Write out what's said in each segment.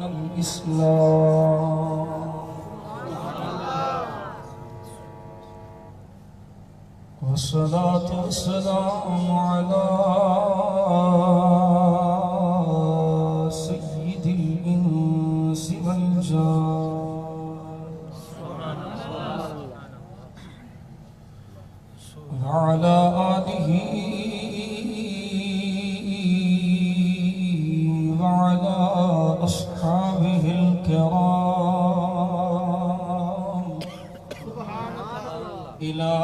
الإسلام والصلاة والسلام على سيد الإنس والجان وعلى آله وعلى أصحابه الكرام إلى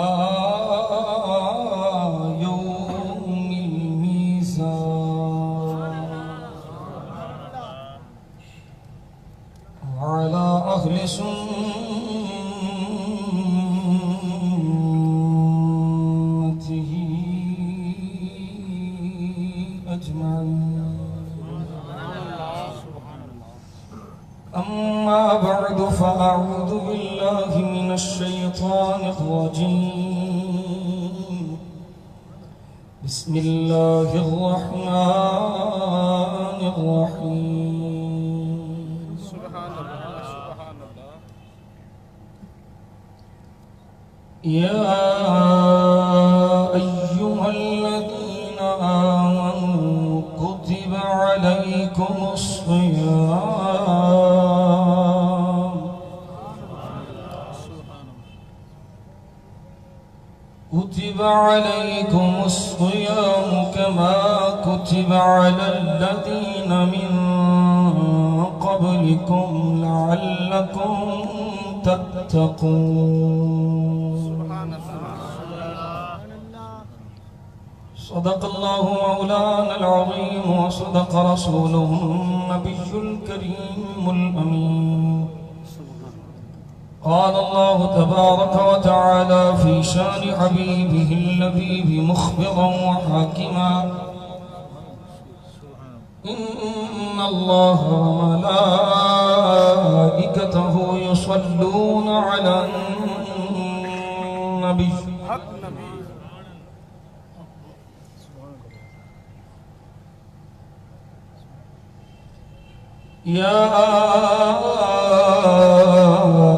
يوم الميزان وعلى أهل سنته أجمعين. أما بعد فأعوذ بالله من الشيطان الرجيم. بسم الله الرحمن الرحيم. سبحان الله سبحان الله. يا أيها الذين آمنوا كتب عليكم الصيام كتب عليكم الصيام كما كتب على الذين من قبلكم لعلكم تتقون. صدق الله مولانا العظيم وصدق رسوله النبي الكريم الأمين. قال الله تبارك وتعالى في شان حبيبه اللبيب مخبرا وحاكما: إن الله وملائكته يصلون على النبي يا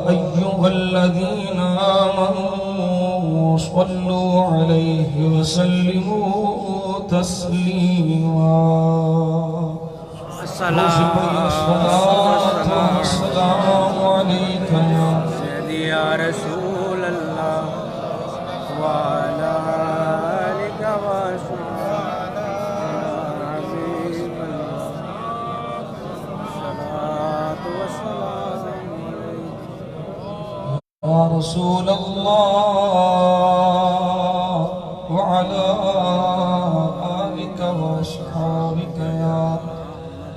أيها الذين آمنوا صلوا عليه وسلموا تسليما. الصلاة والسلام عليك يا سيدي يا رسول الله وعلى آلك وصحبك يا حبيب الله. الصلاة والسلام عليك يا رسول الله وعلى آلك وأصحابك يا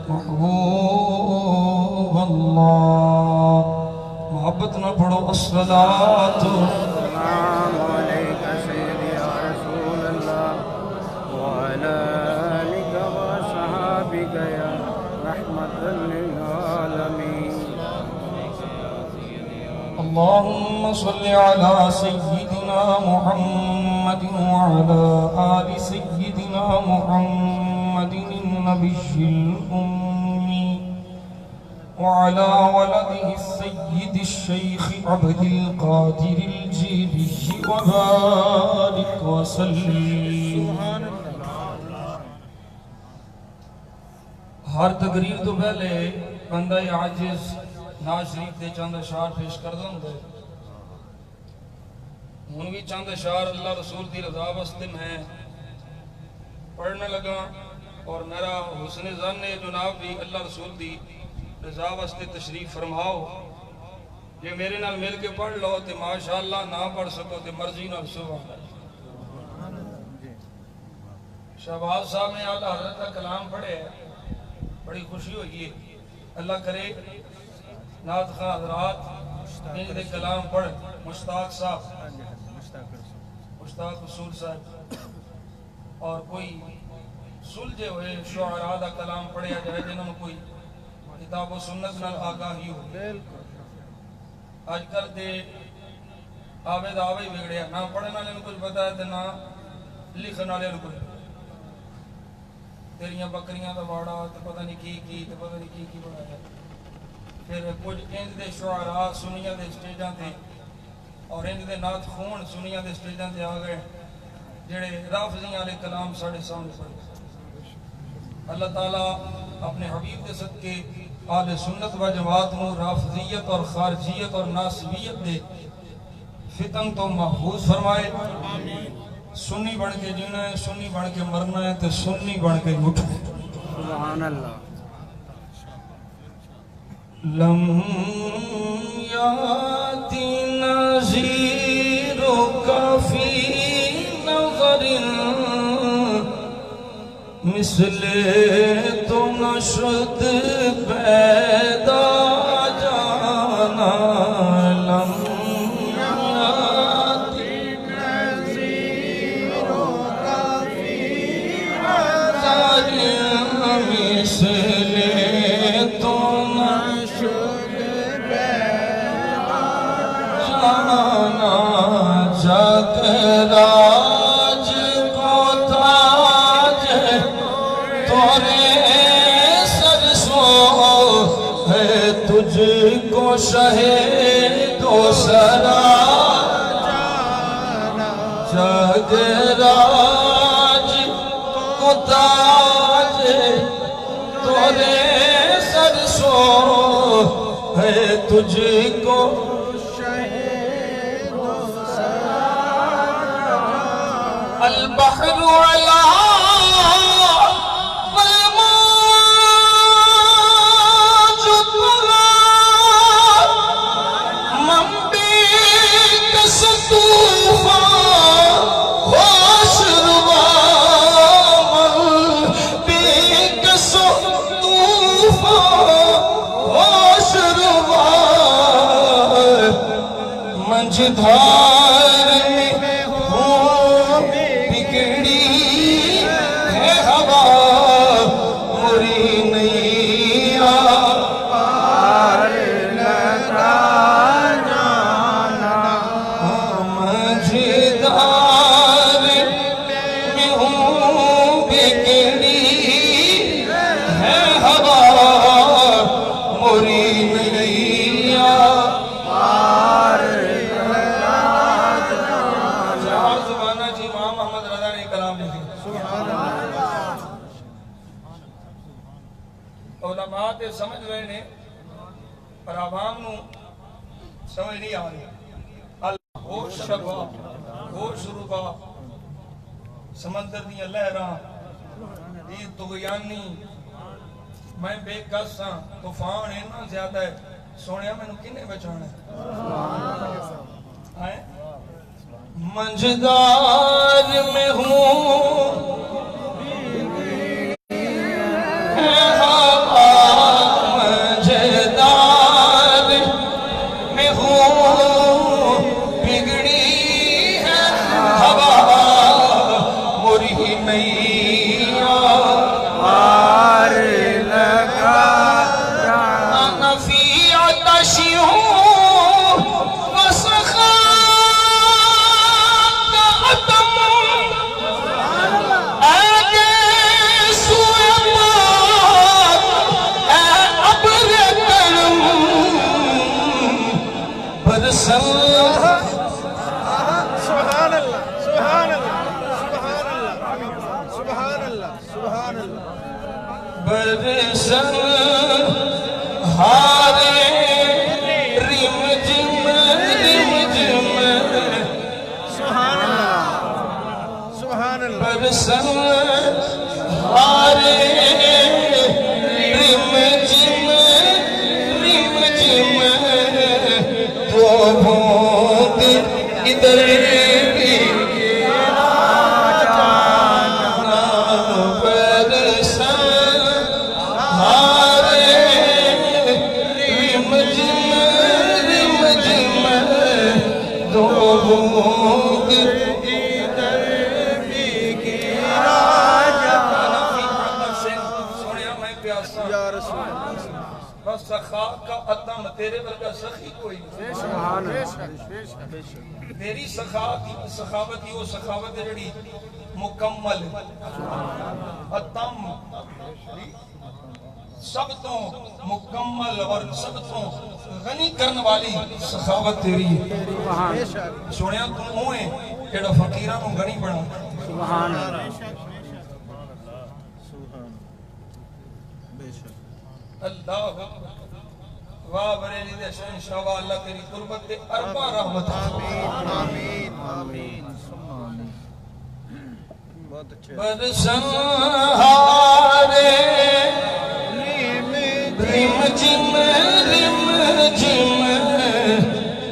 محبوب الله. محبت نہ پڑھو الصلاة السلام عليك سيدي يا رسول الله وعلى آلك وصحبك يا رحمة للعالمين. اللهم صل على سيدنا محمد وعلى آل سيدنا محمد النبي الأمي وعلى ولده السيد الشيخ عبد القادر الجيلي وبارك وسلم. ہر تقریر تو پہلے بندہ عاجز ناز شریف دے چند اشعار پیش کردہ ہوں گے. ہوں بھی چند اشعار اللہ رسول دی رضا واسطے میں پڑھنے لگا اور میرا حسن ظن ہے جناب بھی اللہ رسول دی رضا واسطے تشریف فرماؤ. یہ میرے نال مل کے پڑھ لو تے ماشاءاللہ نہ پڑھ سکو تے مرضی نال سبحان اللہ. شہباز صاحب نے اعلیٰ حضرت کا کلام پڑھے، بڑی خوشی ہوئی ہے. اللہ کرے نعت خواہ حضرات ان دے کلام پڑھ. مشتاق صاحب، مشتاق حصول صاحب اور کوئی سلجھے ہوئے شعراء دا کلام پڑھیا جائے جنہوں کوئی کتاب و سنت نال آگاہی ہو. آج کل دے آوے دا آوے بگڑیا، نہ پڑھنے والے نے کچھ پتا ہے تے نہ لکھن والے نے کچھ. تیریاں بکریاں دا واڑا تے پتہ نہیں کی تے پتہ نہیں کی بڑھایا. پھر کچھ انج دے شعراء سنیاں دے سٹیجاں تے اور انج دے نعت خون سنیاں دے سٹیجاں تے آ گئے جڑے رافضیاں علیہ کلام ساڑھے سامنے پڑھے۔ اللہ تعالیٰ اپنے حبیب کے صدقے اہل سنت و جماعت نو رافضیت اور خارجیت اور ناسبیت دے فتن تو محفوظ فرمائے۔ سنی بن کے جینا ہے، سنی بن کے مرنا ہے، تو سنی بن کے اٹھنا ہے۔ سبحان اللہ۔ لم یاتی نظیرک فی نظر مثل تو نشد پیدا جانا۔ لم یاتی نظیرک فی نظر مثل تو جگ راج کو تاج تورے سر سو ہے، تجھ کو شہ دوسرا جگ راج کو تاج تورے سر سو ہے، تجھ کو البحر علا والموج طلا من بکس طوفان خوش روا، من بکس طوفان خوش روا، منجھدار میں ہوں بگڑی ہے ہوا، مری نہیں پار لگا جانا، منجھدار میں ہوں بگڑی ہے ہوا، مری نہیں پار علماء تے سمجھ رہے نے پر عوام نو سمجھ نہیں آ رہی۔ ہوش شبا ہوش ربا سمندر دیاں لہراں دی طغیانی، میں بے کس ہاں طوفان اتنا زیادہ ہے، سونیا میں نو کنے بچانا ہے؟ منجدار میں ہوں سبحان اللہ سبحان اللہ سبحان اللہ سبحان اللہ سبحان اللہ برسن ہارے رم جم سبحان اللہ سبحان اللہ برسن ہارے رم جم تو بھوت ادھر بھی جانا، برسن ہارے رم جم تو بھوت ادھر بھی جانا۔ سونیا میں پیاسا یا رسول اللہ، بس سخا کا عدم تیرے ورگا سخی کوئی نہیں۔ سبحان اللہ۔ تیری سخاوت ہی وہ سخاوت ہے جڑی مکمل ہے، عدم سب تو مکمل اور سب تو غنی کرن والی سخاوت تیری ہے بے شک سنیا تو ہوئے جڑا فقیراں نوں غنی بنا سبحان اللہ بے شک اللہ اکبر واہ بریلی دے شہنشاہ واہ اللہ تیری قربت دے اربع رحمت آمین آمین آمین بہت اچھے برسن ہارے رم جم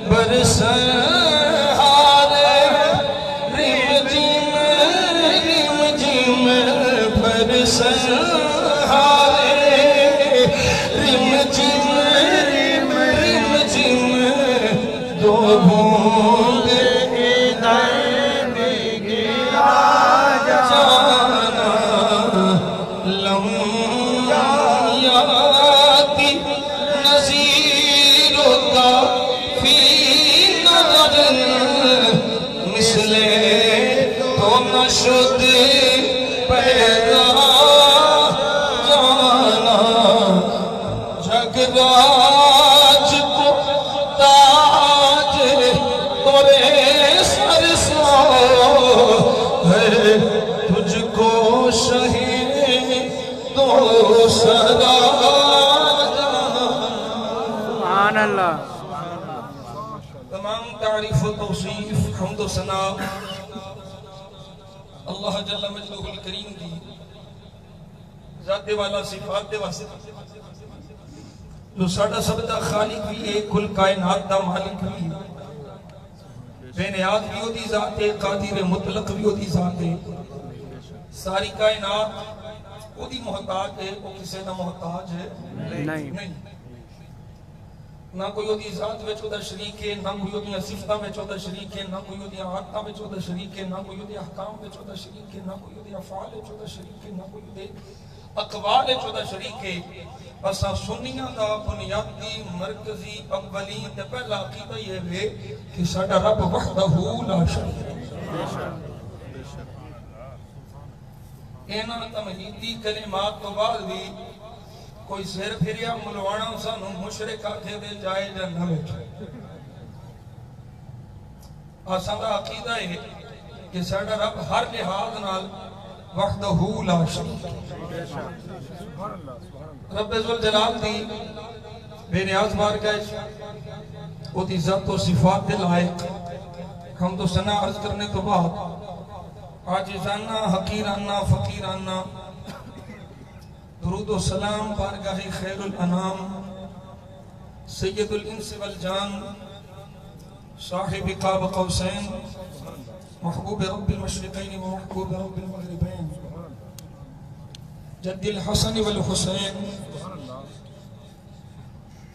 برسن ہارے رم جم برسن ہارے رم جم دو بوند ادھر میں گرا جانا لم یاتی نظیر کا فی نظر مثل تو نشد پیدا جانا جگراج کو تاج تورے سر سو ہے تجھ کو شہید تو سدا سبحان اللہ تمام تعریف و توصیف حمد و ثنا اللہ جل مجدہ الکریم دی ذات والا صفات دے واسطے جو ساڑا سب دا خالق بھی ہے کل کائنات دا مالک بھی بے نیاز بھی ہو دی ذات ہے قادر مطلق بھی ہو دی ذات ہے ساری کائنات وہ دی محتاج ہے وہ کسے نہ محتاج ہے نہیں نہ کوئی وہ دی ذات میں چودہ شریک ہے نہ کوئی وہ دی صفتہ میں چودہ شریک ہے نہ کوئی وہ دی عادتہ میں چودہ شریک ہے نہ کوئی وہ دی احکام میں چودہ شریک ہے نہ کوئی وہ دی افعال میں چودہ شریک ہے نہ کوئی وہ دی اقوال چودہ شریک ہے اسا سنیاں دا بنیادی مرکزی اولین تے پہلا عقیدہ یہ ہے کہ ساڈا رب وحدہ لا شریک اینا تمہیدی کلمات تو بعد بھی کوئی سر پھریا ملوانا سانو مشرک آکھے دے جائے جا نہ بیٹھے اسا دا عقیدہ ہے کہ ساڈا رب ہر لحاظ نال وحدہ لا شریک رب ذوالجلال دی بے نیاز بارگاہ وہ دی ذات و صفات دے لائق ہم تو ثنا عرض کرنے تو بعد عاجزانہ حقیرانہ فقیرانہ درود و سلام بارگاہ خیر الانام سید الانس والجان صاحب قاب قوسین محبوب رب المشرقین و محبوب رب المغربین جد الحسن والحسین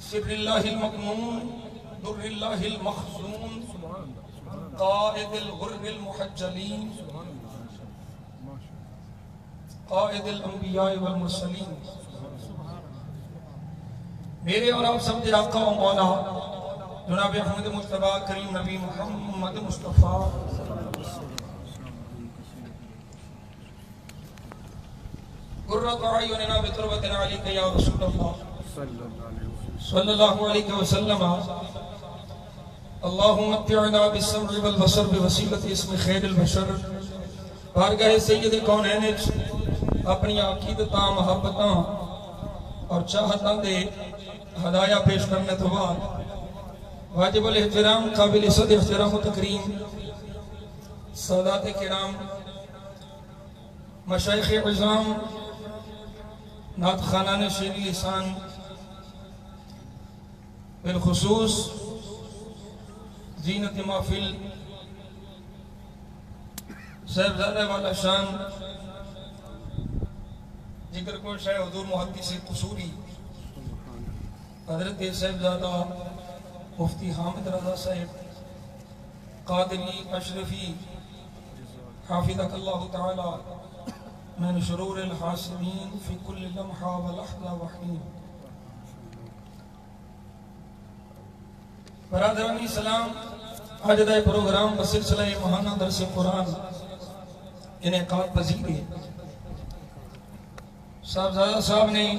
سر اللہ المقنون در اللہ المخزون قائد الغر المحجلین قائد الانبیاء والمرسلین میرے اور آپ سب دے آقا و مولا جناب احمد مصطفیٰ کریم نبی محمد مصطفیٰ قرۃ اعیننا بتربت علیک یا رسول اللہ صلی اللہ علیہ وسلم اللہم اتعنا بالسمع والبصر بوسیلت اسم خیر البشر بارگاہ سید کونین اپنی عقیدتاں محبتاں اور چاہتاں دے ہدایہ پیش کرنے تو بعد واجب الاحترام قابل صد احترام و تکریم سادات کرام مشایخ عظام نعت خانان شیری لسان بالخصوص زینت محفل صاحبزادہ والا شان ذکر کو شاہ حضور محدث قصوری حضرت صاحبزادہ مفتی حامد رضا صاحب قادری اشرفی حافظک اللہ تعالی من شرور الحاسدین فی کل لمحہ ولحظہ وحین برادرانی سلام آج دائے پروگرام بسلسلہ ماہانہ درس قرآن انعقاد پذیر ہے صاحبزادہ صاحب نے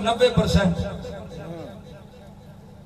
90%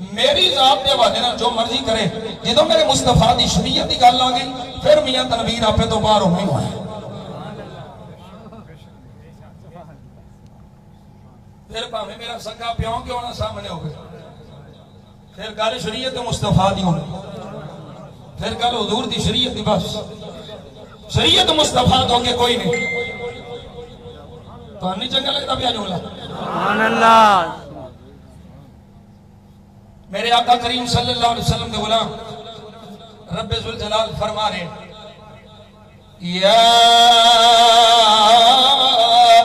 میری ذات دے حوالے نال جو مرضی کرے جدوں میرے مصطفیٰ دی شریعت دی گل آ گئی پھر میاں تنویر آپے تو باہر ہوئی ہوئے پھر پاویں میرا سکا پیوں کیوں نہ سامنے ہو گئے پھر گل شریعت مصطفیٰ دی ہونی پھر گل حضور دی شریعت دی بس شریعت مصطفیٰ تو کہ کوئی نہیں تو نہیں چنگا لگتا پیا جملہ سبحان اللہ میرے آقا کریم صلی اللہ علیہ وسلم کے غلام رب ذوالجلال فرما رہے یا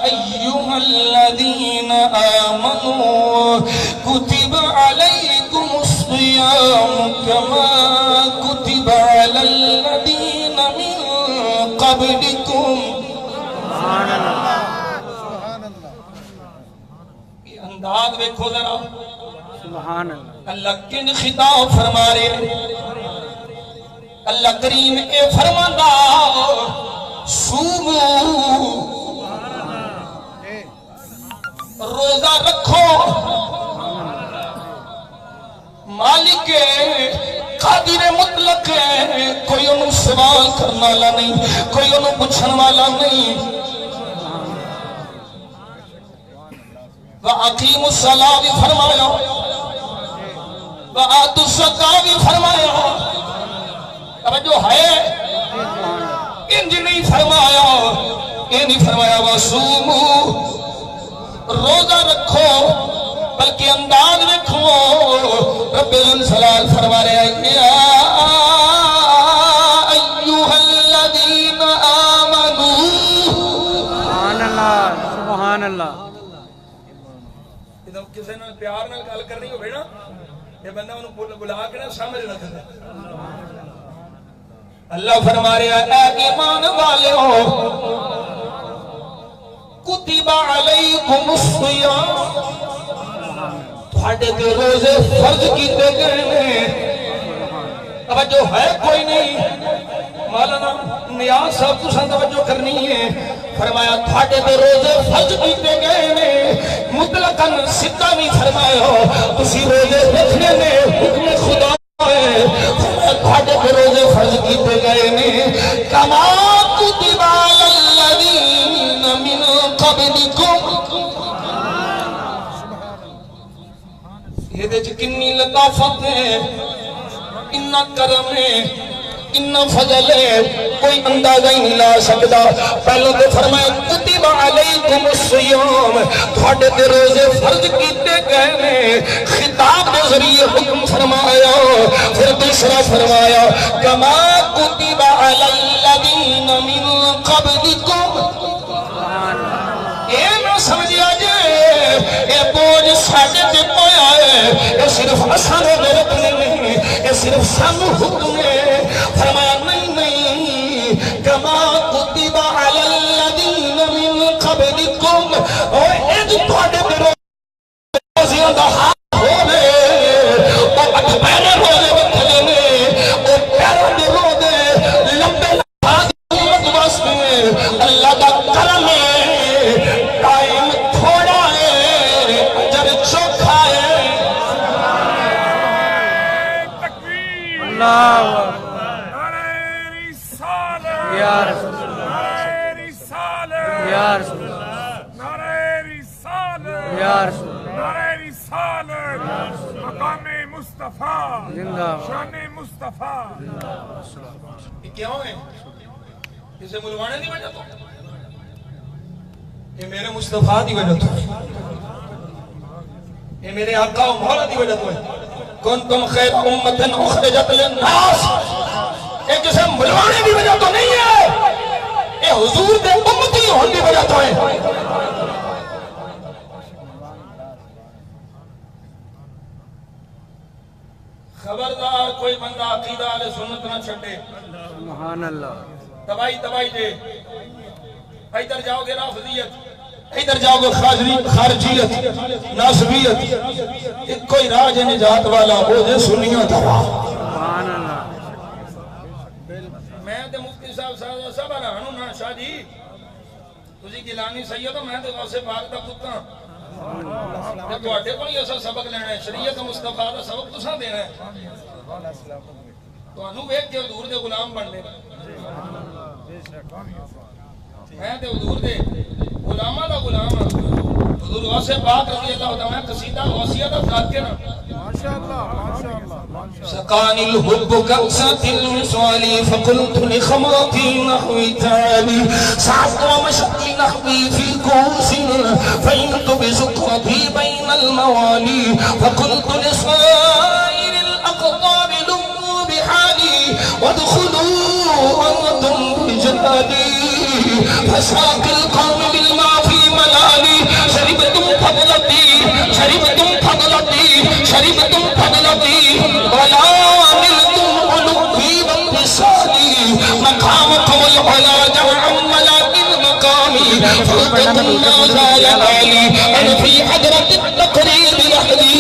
ایہا الذین آمنوا کتب علیکم الصیام کما کتب علی الذین من قبلکم سبحان اللہ یہ انداز دیکھو ذرا سبحان اللہ اللہ کن خطاب فرما رہے اللہ کریم اے فرماندا صومو روزہ رکھو مالک قادر مطلق ہے کوئی انہوں سوال کرنے والا نہیں کوئی انہوں پوچھنے والا نہیں وَأَقِيمُ الصَّلَاةَ بھی فرمایا وَآتُوا الزَّكَاةَ بھی فرمایا توجہ ہے انج نہیں فرمایا یہ نہیں فرمایا وَصُومُوا روزہ رکھو بلکہ انداز رکھو رب الجلال فرما رہے ہیں یا ایوہ الذین آمنوا سبحان اللہ سبحان اللہ کسی نے پیار نال گل کرنی ہوئے نا یہ بندہ انہوں بلا کے نا سمجھ نہ کرے اللہ فرما رہا ہے اے ایمان والے ہو کتب علیکم الصیام تھوڑے تے روزے فرض کیتے گئے ہیں توجہ ہے کوئی نہیں مولانا نیاز صاحب تو سن توجہ کرنی ہے فرمایا تھوڑے تے روزے فرض کیتے گئے ہیں مطلقاً سدھا نہیں فرمایا تسی روزے رکھنے نے حکم خدا ہے تھوڑے تے روزے فرض کیتے گئے ہیں کما کتب علی الذین من قبلکم یہ دے کنی لطافت ہے اتنا کرم ہے اتنا فضل ہے کوئی اندازہ ہی نہیں لا سکتا پہلے تو فرمایا کتب علیکم الصیام تھوڑے تے روزے فرض کیتے گئے ہیں خطاب کے ذریعے حکم فرمایا پھر دوسرا فرمایا کما کتب علی الذین من قبلکم یہ نہ سمجھیا جائے یہ بوجھ ساڈے تے پایا ہے یہ صرف اساں روزے رکھنے نہیں یہ صرف سانو حکم ہے فرمایا نہیں کما کتب علی الذین من قبلکم اور ایک تھوڑے تے روزیاں دا حق ہوے او اٹھ پہلے روزے رکھنے نے او پیروں دے روزے لمبے امت واسطے اللہ دا کرم ہے ٹائم تھوڑا ہے اجر چوکھا ہے اللہ نعرہ رسالت یا رسول اللہ نعرہ رسالت یا رسول اللہ نعرہ رسالت یا رسول اللہ نعرہ رسالت مقام مصطفیٰ زندہ شان مصطفیٰ یہ کیوں ہے اسے ملوانے دی وجہ تو یہ میرے مصطفیٰ دی وجہ تو یہ میرے آقا و مولا دی وجہ تو ہے کنتم خیر امت اخرجت للناس یہ کسے ملوانے دی وجہ تو نہیں ہے یہ حضور دے امتی ہون دی وجہ تو ہے خبردار کوئی بندہ عقیدہ علیہ سنت نہ چھٹے سبحان اللہ تباہی دے ادھر جاؤ گے رافضیت ادھر جاؤ گے خارجیت ناصبیت ایک کوئی راج نجات والا ہو جے سنیوں دھرا سبحان اللہ میں تے مفتی صاحب صاحب رہنو نا شاہ جی تسی گیلانی سید ہو میں تے غوث پاک دا پتر تو آٹے کو نہیں ایسا سبق لینا ہے، شریعت مصطفیٰ دا سبق تساں دینا ہے، تو انہوں ایک کے حضور دے غلام بن لے میں تے حضور دے غلامہ دا غلام حضور غوث پاک رضی اللہ تعالیٰ قصیدہ غوثیہ دا ذات کے نا سقاني الحب كأسة الوصال فقلت لخمرتي نحوي تالي سعدت ومشقي نحوي في كوس فإنت بسكرتي بين الموالي فقلت لصائر الأقطار لموا بحالي وادخلوا أنتم بجلالي فساق القوم بالماء في ملالي شربتم فضلتي شربتم فضلتي شربتم فضلتي ولا نلتم علوي بانتصالي مقامكم العلا جمعا ولكن مقامي فوقكم ما زال عالي أنا في حضرة التقرير لحدي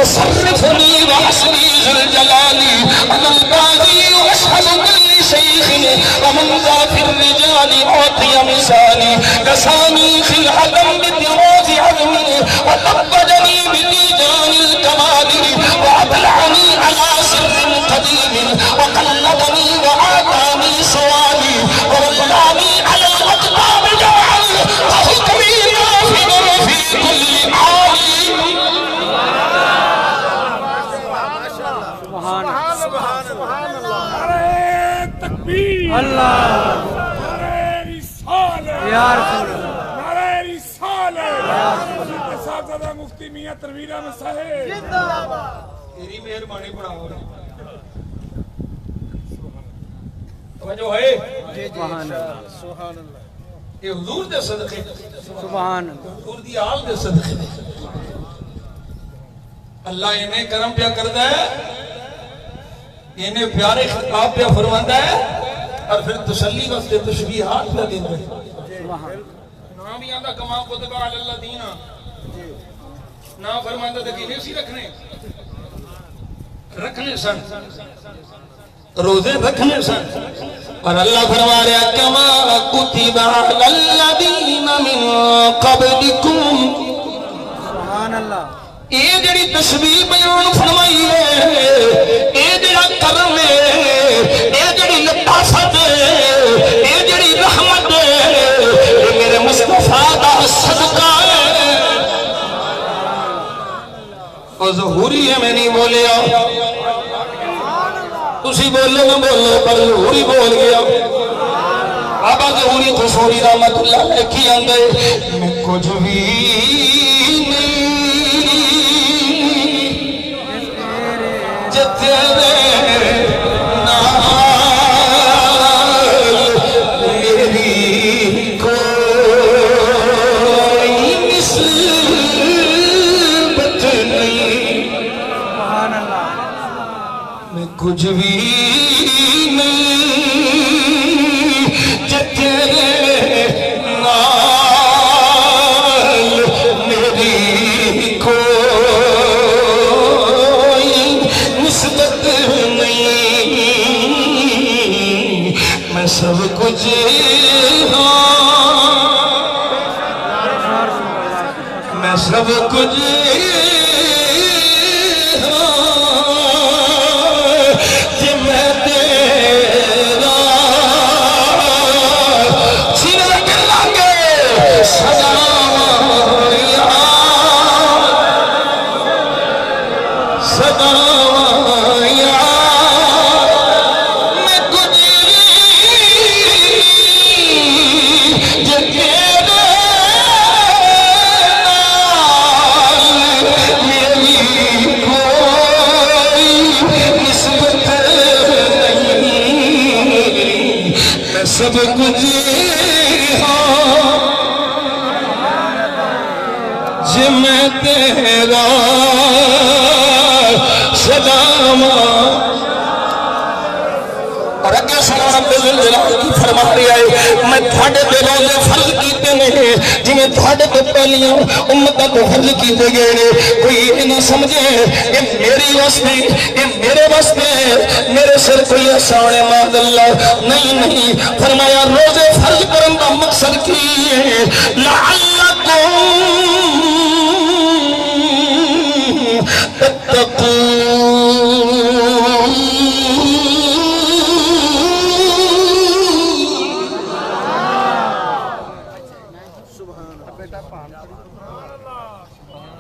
يصرفني وحسبي ذو الجلال أنا الباغي وأشهد كل شيخ ومن ذا في الرجال أعطي مثالي كساني في الحكم بطراز عظمي وطبجني بميدان الكمال وأبلعني على سر قديم وقلدني وآتاني سوالي وولاني على الأقطاب جمعا وحكمي نافذ في كل عالي نعرہ تکبیر اللہ نعرہ رسالت یا رسول اللہ نعرہ رسالت اساتذہ مفتی میاں تنویر احمد صاحب تیری مہربانی بڑھاؤ توجہ ہے سبحان اللہ سبحان اللہ یہ حضور دے صدقے سبحان اللہ حضور دی آل دے صدقے اللہ انہیں کرم پیا کرتا ہے انہیں پیارے خطاب پیا فرماتا ہے اور پھر تسلی واسطے تشبیہات پیا دیتا ہے نام ہی آدھا کما قدبہ علی اللہ دینا نام فرماتا تھا کہ انہیں سی رکھنے سن روزے رکھنے سن اور اللہ فرما رہا کما کتب علی الذین من قبلکم سبحان اللہ اے جڑی تشبیہ بیان فرمائی ہے اے جڑا کرم ہے اے جڑی لطافت ہے اے جڑی رحمت ہے اے میرے مصطفیٰ دا صدقہ ہے اور ظہوری ہے میں نہیں بولیا تسی بولے میں بولے پر ظہوری بول گیا آبا ظہوری خسوری رحمت اللہ نے کی آندے میں کچھ بھی نہیں تیرے نال میری کوئی نسبت نہیں سبحان اللہ میں کچھ بھی نہیں تیرے نال میری کوئی نسبت نہیں میں سب کچھ میں سب کچھ کہ میں تیرا سینے کے لگے سجاواں یار سجاواں یار میں کچھ جو تیرے میری کوئی نسبت نہیں میں سب کچھ ہوں جی میں تیرا سجاواں اور اگے سنا رب ذوالجلال کی فرما رہا ہے میں تھاڑے دے روزے فرض کیتے ہیں جنہیں تھاڑے تو پہلیاں امتہ کو فرض کیتے گئے نے کوئی یہ نہ سمجھے یہ میری واسطے یہ میرے واسطے میرے سر کوئی احسان ہے معاذ اللہ نہیں فرمایا روزے فرض کرن کا مقصد کی ہے لعلکم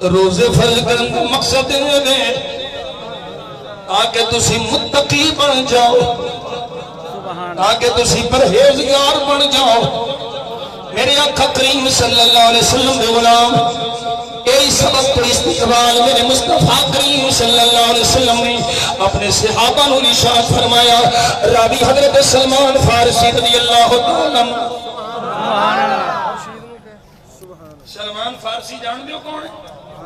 روزے فرض کرن دا مقصد ہے تاکہ تسی متقی بن جاؤ، تاکہ تسی پرہیزگار بن جاؤ۔ میرے آقا کریم صلی اللہ علیہ وسلم دے غلام یہی سبق پر استقبال میرے مصطفیٰ کریم صلی اللہ علیہ وسلم نے اپنے صحابہ نو ارشاد فرمایا۔ راوی حضرت سلمان فارسی رضی اللہ تعالیٰ عنہ۔ سلمان فارسی جان دیو کون ہے؟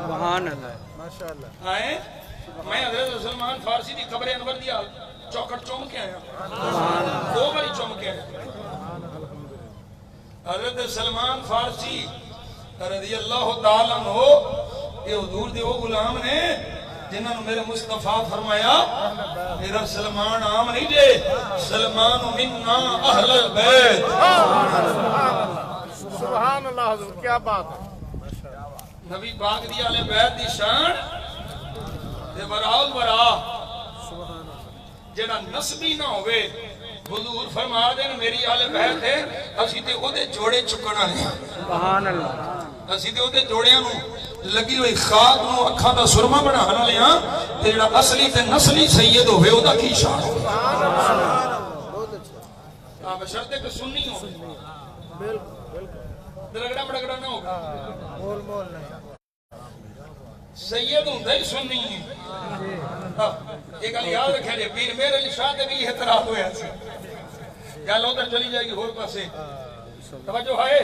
سبحان اللہ، ماشاءاللہ، آئے میں حضرت سلمان فارسی دی قبر انور دی چوکٹ چوم کے آیا، 2 باری چوم کے آیا۔ حضرت سلمان فارسی رضی اللہ تعالیٰ عنہ یہ حضور دے وہ غلام نے جنہوں نے میرے مصطفیٰ فرمایا میرا سلمان عام نہیں جے، سلمان منا اہل البیت۔ سبحان اللہ حضور، کیا بات ہے۔ نبی پاک دی اہل بیت دی شان دے براؤل برا جڑا نسبی نہ ہوئے، حضور فرما دین میری اہل بیت ہے اسی تے او دے جوڑے چکنا ہے، سبحان اللہ، اسی تے او دے جوڑیاں نو لگی ہوئی خاک نو اکھاں دا سرما بنانا لیا تے جڑا اصلی تے نسلی سید ہوئے او دا کی شان ہو۔ آپ شرط ہے کہ سنی ہو، درگڑا بڑگڑا نہ ہوگا، مول مول نہیں، سید ہوں دائی سنی ہے۔ ایک علی یاد رکھے لئے پیر میرے علی شاہ دے بھی احترام ہوئے ہیں یا لوتر چلی جائے گی ہور پاسے۔ توجہ ہے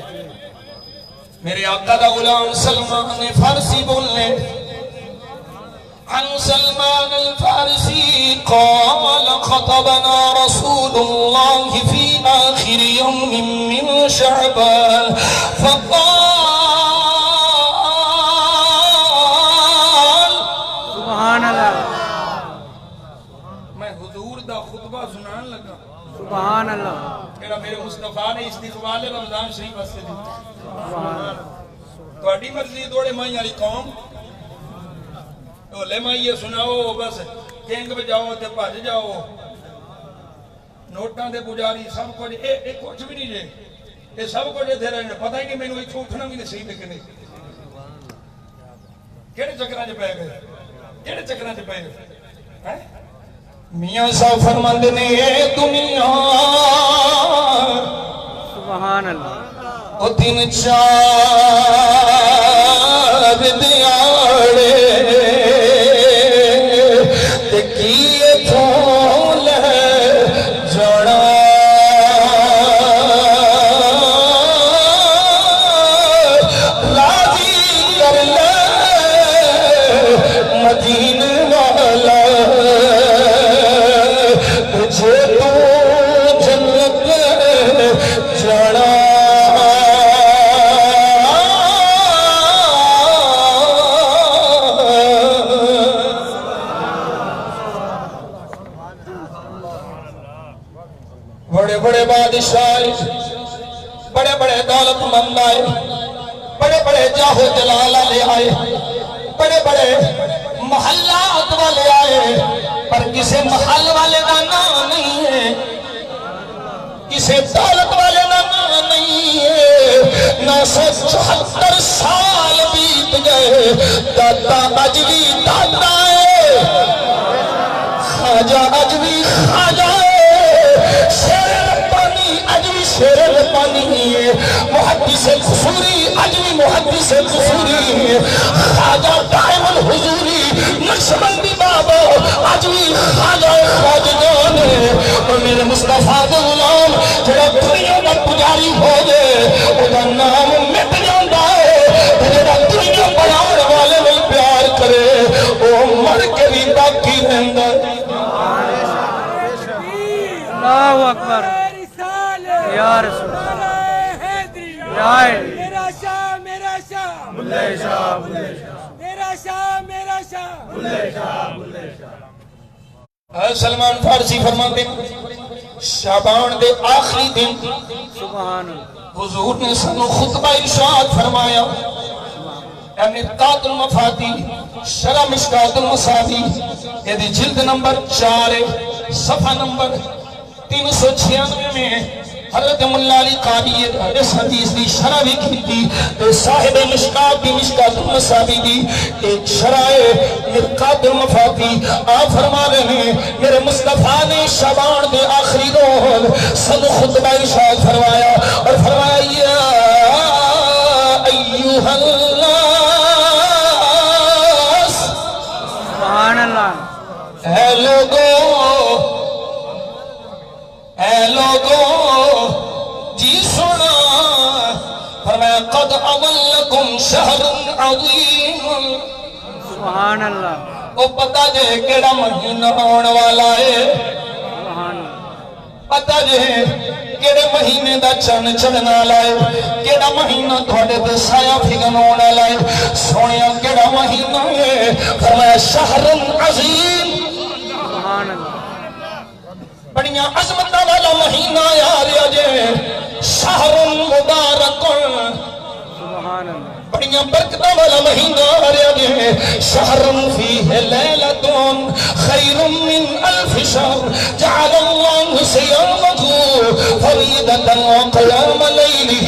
میرے آقا دا غلام سلمان فارسی بولنے عن سلمان الفارسی قال خطبنا رسول اللہ فی آخر یوم من شعبان فقال سبحان اللہ، میں حضور دا خطبہ سنان لگا سبحان اللہ، میرا میرے مصطفیٰ نے استقبال رمضان شریف واسطے دیتا۔ تو اڈی مرضی دوڑے مائی والی قوم تو لے مائی یہ سناؤ بس کینگ بجاؤ تے بھج جاؤ، نوٹاں دے پجاری سب کچھ اے کچھ بھی نہیں جے، اے سب کچھ اتنے رہنے پتہ ہی نہیں مینوں ایتھوں اٹھنا بھی نہیں صحیح کہ نہیں۔ کہڑے چکراں چ پے گئے، کہڑے چکراں چ پے گئے؟ میاں صاحب فرماندے نے اے دنیا سبحان اللہ، او 3-4 دیاڑے تے کیے تھوں لے جڑا راضی کر لے مدین والا تجھے تو جنت جڑا۔ بڑے بڑے بادشاہ، بڑے بڑے دولت مند آئے، بڑے بڑے جاہ و جلال والے آئے، بڑے بڑے محلات والے آئے، پر کسی محل والے کا نام نہیں ہے، کسی دولت والے کا نام نہیں ہے۔ 974 سال بیت گئے، دادا اج بھی دادا ہے، خواجہ اج بھی خواجہ ہے، شیر ربانی ہے، محدث قصوری اج بھی محدث قصوری ہے، خواجہ دائم الحضوری نقشبندی بابا اج بھی خواجہ خواجگان ہے۔ اور میرے مصطفیٰ دے غلام جڑا دنیا دا پجاری ہو گئے او دا نام مٹ جاندا ہے، جڑا دنیا بناون والے نال پیار کرے او مر کے بھی باقی رہندا ہے۔ اللہ اکبر، یا رسول میرا شاہ میرا شاہ بلے شاہ، بلے شاہ، میرا شاہ میرا شاہ بلے شاہ، بلے شاہ۔ اے سلمان فارسی فرماتے شعبان دے آخری دن سبحان اللہ، حضور نے سنو خطبہ ارشاد فرمایا، مرقات المفاتی شرح مشکات المصابی یہ جلد نمبر 4 صفحہ نمبر 396 میں حضرت مولا علی قاری اس حدیث دی شرح بھی کی تے صاحب مشکات دی مشکات المصابی دی ایک شرح مرقات المفاتی آپ فرما رہے ہیں میرے مصطفیٰ نے شعبان دے آخری روز سب خطبہ ارشاد فرمایا اور فرمایا یا ایوہ الناس سبحان اللہ اے لوگو جی سنا فرمایا قد اولکم شہر عظیم سبحان اللہ او پتہ جے کیڑا مہینہ آنے والا ہے سبحان اللہ پتہ جے کیڑے مہینے دا چن چڑھنا لائے کیڑا مہینہ تھوڑے دے سایہ پھگنونا لائے سونیا کیڑا مہینہ ہے فرمایا شہر عظیم سبحان اللہ بڑیاں عظمتہ والا مہینہ یاریا جے شہر مبارک سبحان اللہ بڑیاں برکتہ والا مہینہ آریا جے شہر فیہ لیلتون خیر من الف شہر جعل اللہ سیامہ فریدتا وقیام لیلہ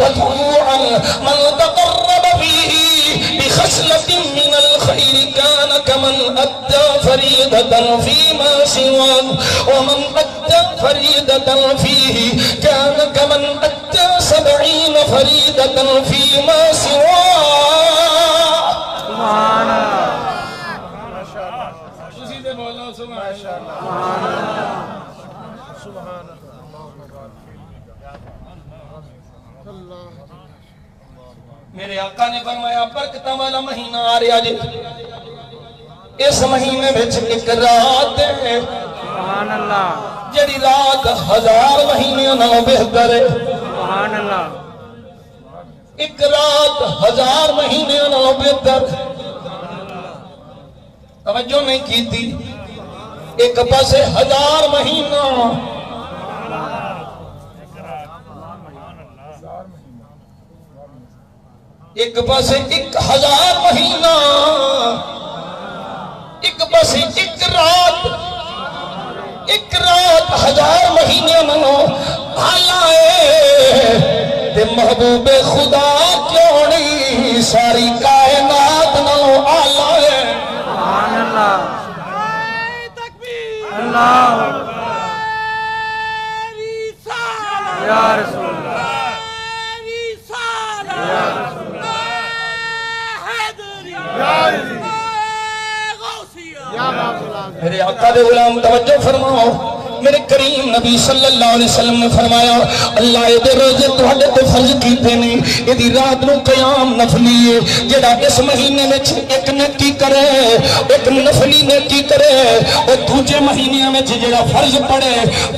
وطوعا من تقرب فیہ بخسلت من الخیر کان کمن ادى فریدتا فیما سوان ومن ادى فریدتا فیہ کان کمن ادى 70 فریدتا فیما سوان سبحان اللہ اسی سے بولو سبحان میرے آقا نے فرمایا برکتہ والا مہینہ آ رہا جی اس مہینے میں ایک رات ہے سبحان اللہ جڑی رات 1000 مہینوں نالوں بہتر ہے سبحان اللہ ایک رات 1000 مہینوں نالوں بہتر توجہ نہیں کی تھی ایک پاسے 1000 مہینہ ایک پاسے 1000 مہینہ ایک پاسے ایک رات 1000 مہینے منو آلائے تے محبوب خدا کیوں نہیں ساری کائنات نو آلائے سبحان اللہ اللہ یا رسول اللہ یا رسول میرے آقا دے غلام توجہ فرماؤ میرے کریم نبی صلی اللہ علیہ وسلم نے فرمایا اللہ دے روزے تہاڈے تے فرض کیتے نے ایدی رات نو قیام نفلی ہے جڑا اس مہینے وچ ایک نیکی کرے ایک نفلی نیکی کرے او دوجے مہینے وچ جڑا فرض پڑھے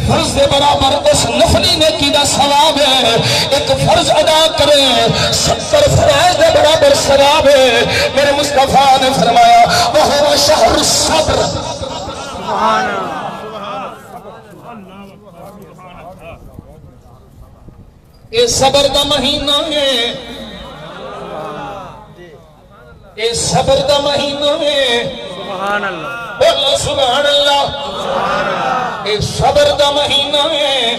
فرض دے برابر اس نفلی نیکی دا ثواب ہے ایک فرض ادا کرے 70 فرائض دے برابر ثواب ہے میرے مصطفیٰ نے فرمایا وہ شہر الصبر سبحان اللہ اے صبر دا مہینہ ہے اے صبر دا مہینہ ہے سبحان اللہ بولو سبحان اللہ اے صبر دا مہینہ ہے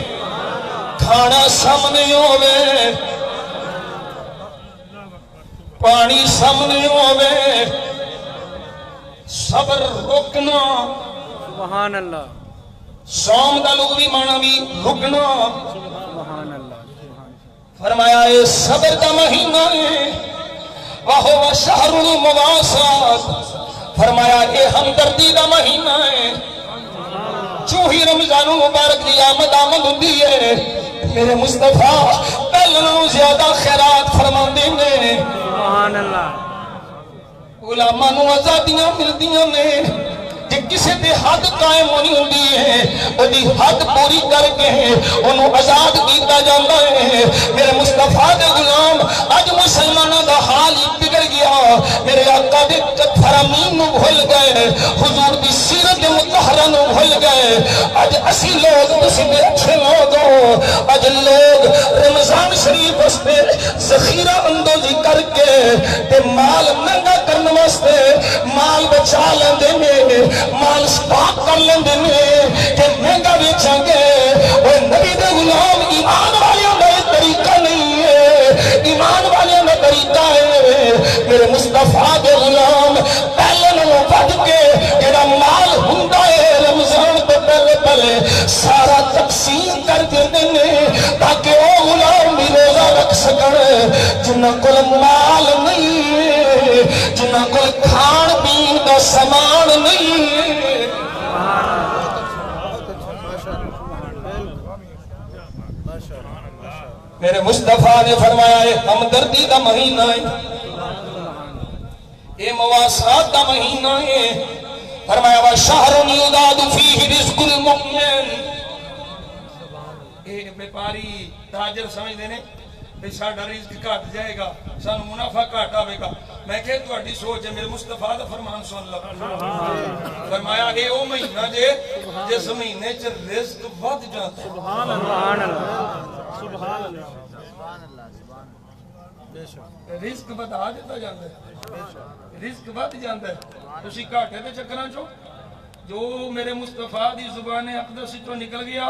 کھانا سامنے ہوئے پانی سامنے ہوئے صبر رکنا سبحان اللہ سوم دا لغوی معنی بھی رکنا سبحان اللہ فرمایا اے صبر دا مہینہ ہے وَهُوَ شَهْرُ الْمُوَاسَاةِ فرمایا اے ہمدردی دا مہینہ ہے چوں ہی رمضان مبارک دی آمد ہوندی ہے میرے مصطفیٰ پہلوں زیادہ خیرات فرماندے نے سبحان اللہ علماء نو آزادیاں ملدیاں نے جے کسی دے حد قائم ہونی ہوندی ہے او دی حد پوری کر کے انہوں آزاد کیتا جاتا ہے میرے مصطفیٰ دے غلام اج مسلمانوں دا حال بگڑ گیا میرے آقا دے فرامین نو بھول گئے حضور دی سیرت مطہرہ نو بھول گئے اج اسی لوگ تسی دے اچھے لوگ ہو اج لوگ رمضان شریف واسطے ذخیرہ اندوزی کر کے تے مال مہنگا کرنے واسطے مال بچا لیندے نے مال سٹاک کر لیندے نے کہ مہنگا بیچیں گے اور نبی دے غلام والے سارا تقسیم کر دیندے نے تاکہ وہ غلام بھی روزہ رکھ سکن جنہاں کول مال نہیں جنہاں کول کھان پین دا سامان نہیں. میرے مصطفیٰ نے فرمایا ہے ہمدردی دا مہینہ ہے یہ مواسات دا مہینہ ہے. فرمایا وَشَهْرٌ يُضَادُ فِيهِ رِزْقُ الْمُؤْمِنِ. یہ بیپاری تاجر سمجھ دینے کہ ساڑھا رزق کٹ جائے گا سانو منافع کٹ آوے گا. میں کہ تہاڈی سوچ ہے میرے مصطفیٰ دا فرمان سن لو. فرمایا اے او مہینہ جے جس مہینے چ رزق ود جاندا ہے. سبحان اللہ سبحان اللہ رزق بدا دیتا جاندا ہے رزق ود جاندا ہے. تسی گھاٹے دے چکراں چوں جو میرے مصطفیٰ دی زبان اقدس چوں نکل گیا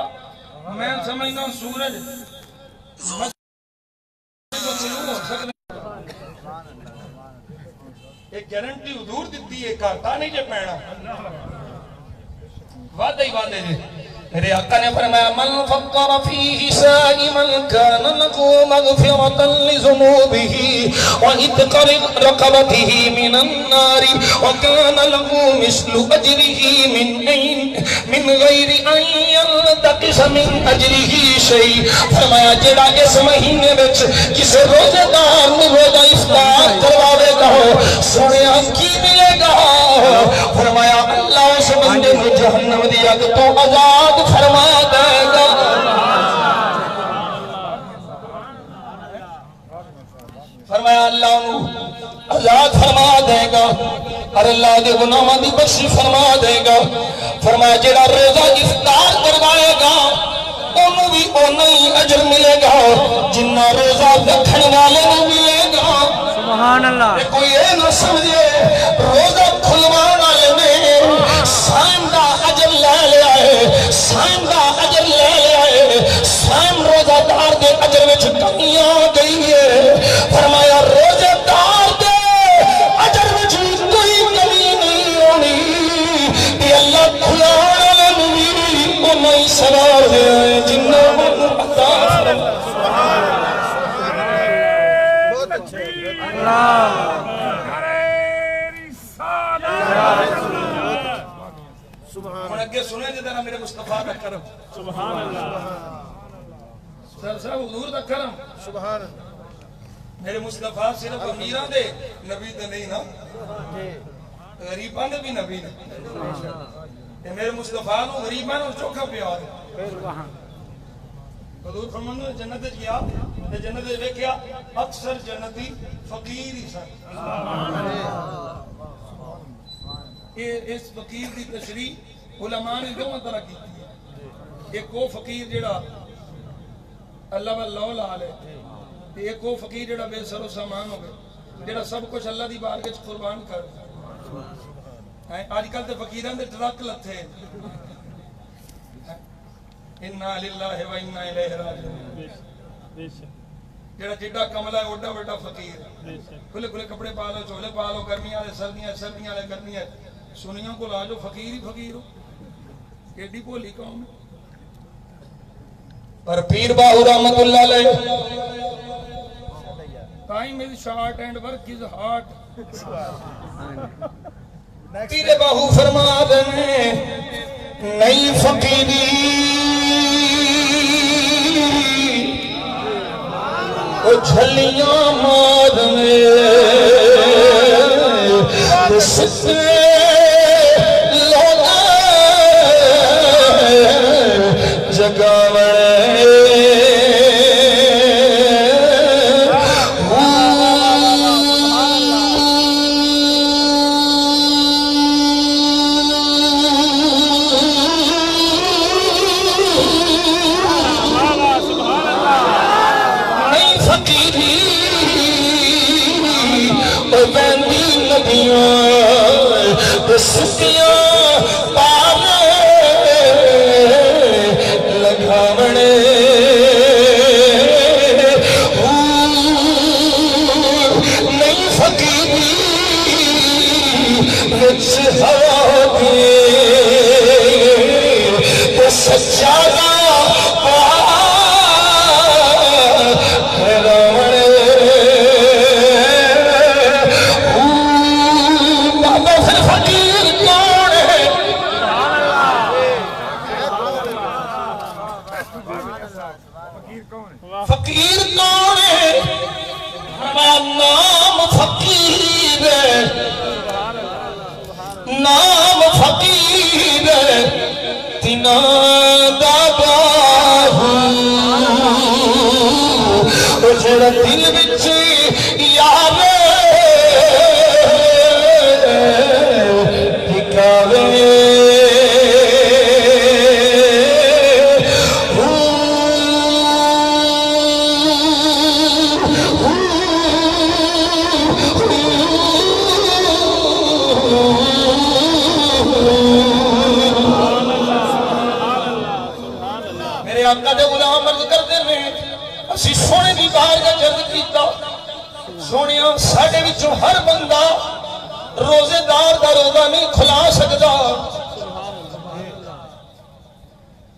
میں سمجھنا سورج ایک گارنٹی حضور دیتی ہے گھاٹا نہیں جے پینا وعدے ہی وعدے جے. میرے آقا نے فرمایا من فطر فيه صائما كان له مغفرة لذنوبه وعتق رقبته من النار وكان له مثل أجره من غير أن ينتقص من أجره شيء. فرمایا جڑا اس مہینے وچ کسے روزے دار نوں روزہ افطار کرواوے گا سونیا کی ملے گا. فرمایا اللہ اس بندے کو جہنم دی اگ تو آزاد فرما دے گا. فرمایا اللہ انہوں آزاد فرما دے گا اور اللہ دے گناہاں دی بخشش فرما دے گا. فرمایا جڑا روزہ افطار کروائے گا انہوں بھی اونا ہی اجر ملے گا جنہ روزہ رکھن والے نوں ملے گا. سبحان اللہ. کوئی یہ نہ سمجھے روزہ کھلوان والے نے سائم دا اجر لے لیا ہے سائم دا اجر لے لیا ہے سائم روزہ دار دے اجر وچ کمی آ گئی ہے. فرمایا روزہ دار دے اجر وچ کوئی کمی نہیں ہونی یہ اللہ کھلوان والے نوں بھی انہاں ہی ثواب دے جنہ عطا فرمائے. ہن اگے سنے جے ذرا میرے مصطفیٰ دا کرم سبحان اللہ سر صاحب حضور دا کرم سبحان اللہ. میرے مصطفیٰ صرف امیراں دے نبی تے نہیں نا غریباں دے بھی نبی نے. تے میرے مصطفیٰ نو غریباں نو چوکھا پیار ہے. حضور فرماندے جنت وچ گیا تے جنت وچ ویکھیا اکثر جنتی فقیر ہی سن. اس فقیر دی تشریح علماء نے دو طرح کی. ایک وہ فقیر جڑا اللہ واللہ لال ہے ایک وہ فقیر جڑا بے سر و سامان ہو گئے جڑا سب کچھ اللہ دی بارگاہ وچ قربان کر. آج کل تے فقیراں دے ٹرک لتھے انا للہ و انا الیہ راجعون. جڑا جڈا کملا ہے اوڈا بڑا فقیر کھلے کھلے کپڑے پا لو چولے پا لو گرمیاں والے سردیاں والے گرمیاں سنیاں کو لا جو فقیر ہی فقیر ہو. ایڈی بھولی قوم ہے. پر پیر باہو رحمت اللہ علیہ time is short and work is hard. پیر باہو فرما دیں نئی فقیری او جھلیاں مارنے ستے لولا جگاوے سجادہ فقیر کون ہے؟ ہمارا نام فقیر ہے، نام فقیر ہے، تینا دا باہو جڑا دل وچ یار ٹکاوے سونے دی بارگاہ جرد کیتا سونیا ساڈے وچوں ہر بندہ روزے دار دا روزہ نہیں کھلا سکدا،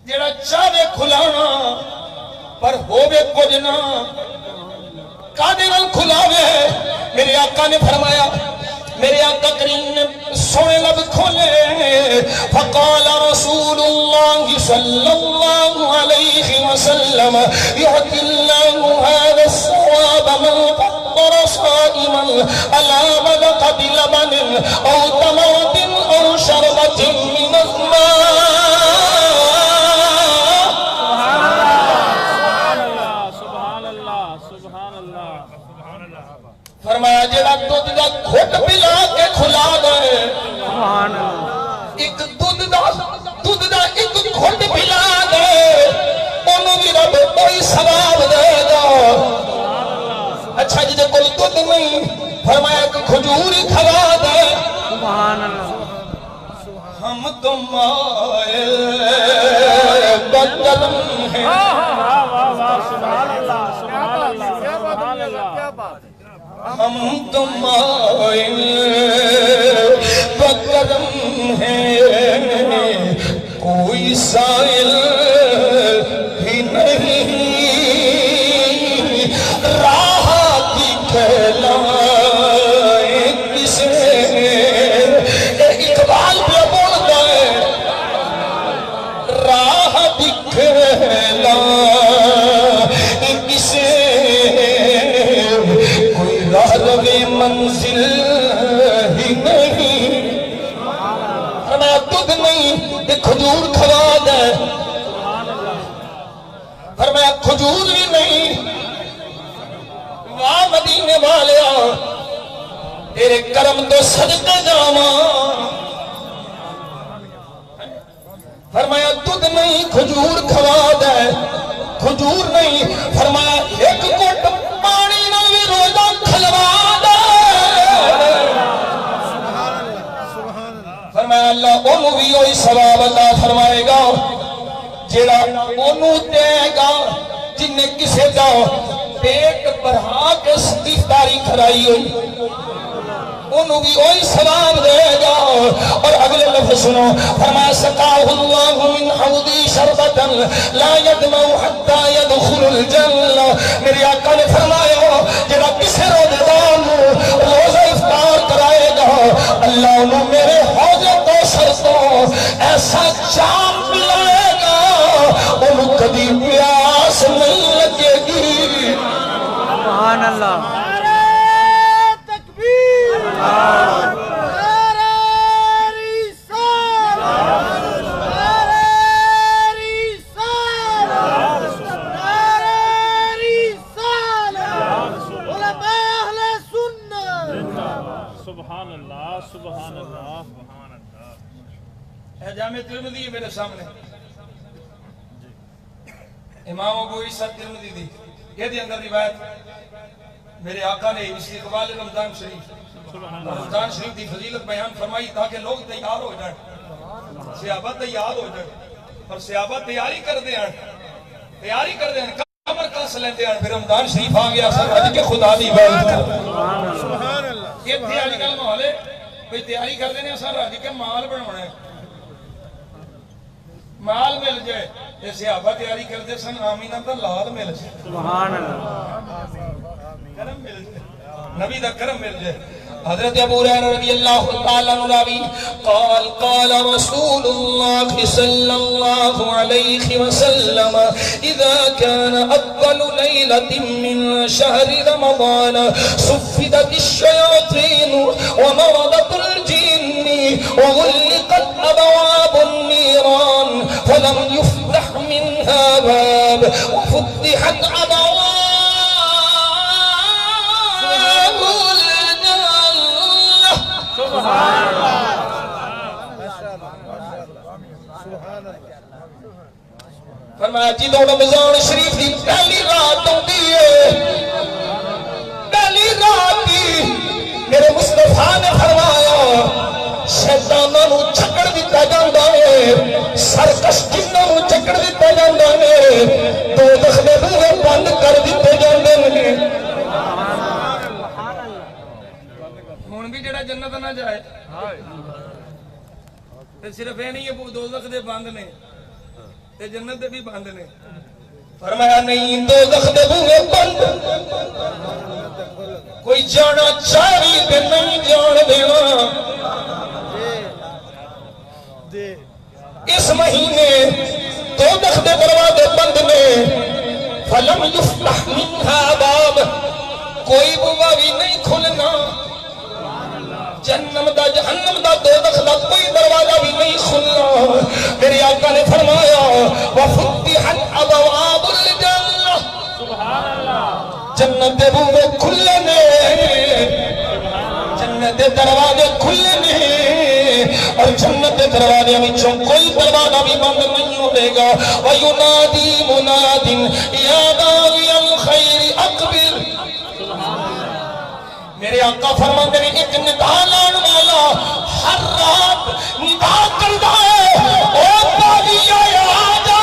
جڑا چاہے کھلانا پر ہووے کچھ نہ کادے نال کھلاوے۔ میرے آقا نے فرمایا، میرے آقا کریم نے سونے لب کھولے، فقال رسول اللہ صلی اللہ علیہ وسلم یعطی اللہ هذا الثواب من فطر صائما على مدقة لبن او تمرة او شربة من الماء۔ فرمایا جڑا دودھ دا گھٹ پلا کے کھلا دے، ایک دودھ دا ایک گھٹ پلا دے، انہوں بھی رب کوئی ثواب دے گا۔ اچھا جی کوئی دودھ نہیں، فرمایا کہ کھجور ہی کھلا دے۔ ہم تم آئے بدلم ہیں، ہم تم آئے بقدم ہیں، کوئی سائل بھی نہیں، راہ دکھلائے کسے۔ اقبال پہ بولتا ہے، راہ دکھلائے کسے، روے منزل ہی نہیں۔ فرمایا دودھ نہیں، یہ کھجور کھلا دے۔ فرمایا کھجور بھی نہیں، واہ مدینے والیا تیرے کرم تو صدقے جاواں۔ فرمایا دودھ نہیں، کھجور کھلا دے، کھجور نہیں، فرمایا ایک گھٹ پانی نہ بھی روزہ کھلوا دے۔ فرمایا اللہ انہوں بھی وہی ثواب عطا فرمائے گا جیڑا انہوں دے گا جن نے کسے دا پیٹ بھرا کے افطاری کھلائی ہوئی، انہوں بھی وہی ثواب دے گا۔ اور اگلے لفظ سنو، فرمایا سقاہ اللہ من حوضی شربتا لا یدمع حتی یدخل الجنہ۔ میرے آقا نے فرمایا جڑا کسے روزے دار روزہ افطار کرائے گا، اللہ انہوں میرے حوض کوثر تو ایسا جام پلائے گا انہوں کبھی پیاس نہیں لگے گی۔ سبحان اللہ، جامع ترمذی ہے میرے سامنے، امام ابو عیسیٰ ترمذی دی یہ دی اندر روایت، میرے آقا نے استقبال رمضان شریف دی فضیلت بیان فرمائی تاکہ لوگ تیار ہو جائیں، صحابہ تیار ہو جائیں، اور صحابہ تیاری کر دیں، کمر کس لیندے ہیں۔ پھر رمضان شریف آ گیا، سر حج کے خدا دی عبادت کر، یہ تیاری کا ماحول ہے، کوئی تیاری کر دینے سر حج کے مال بنانا ہے، مال مل جائے تے صحابہ تیاری کرتے سن آمینہ دا لال مل جائے سبحان اللہ کرم مل جائے نبی دا کرم مل جائے حضرت ابو ہریرہ رضی اللہ تعالیٰ عنہ راوی قال قال رسول اللہ صلی اللہ علیہ وسلم اذا كان اول لیلۃ من شہر رمضان صفدت الشیاطین ومرضت الجن وغلقت ابواب النيران فلم يفتح منها باب وفتحت ابواب فرمایا جدو رمضان شریف کی پہلی رات ہوتی ہے پہلی رات کی میرے مصطفیٰ نے فرمایا شیطانوں نو چکڑ دیتا جاندہ ہے سرکش جنوں نو چکڑ دیتا جاندہ ہے دوزخ دے بوئے بند کر دیتے جاندے ہیں ہون بھی جڑا جنت نہ جائے تے صرف یہ نہیں ہے دوزخ دے بند نے تے جنت دے بھی بند نے فرمایا نہیں دوزخ دے بوئے بند کوئی جانا چاہی تے نہیں جان دینا اس مہینے دوزخ دے دروازے بند نے فلم یفتح منها باب کوئی بوا بھی نہیں کھلنا جہنم دا دوزخ دا کوئی دروازہ بھی نہیں کھلنا میرے آقا نے فرمایا وفتحت ابواب الجنہ جنت دے بوئے کھلے نے جنت دے دروازے کھلے نے اور جنت دے دروازے وچوں کوئی دروازہ بھی بند نہیں ہوئے گا وَيُنَادِي مُنَادٍ يَا دَاعِيَ الْخَيْرِ أَقْبِلْ میرے آقا فرماتے ہیں ایک ندا لان والا ہر رات ندا کرتا ہے او داعی آجا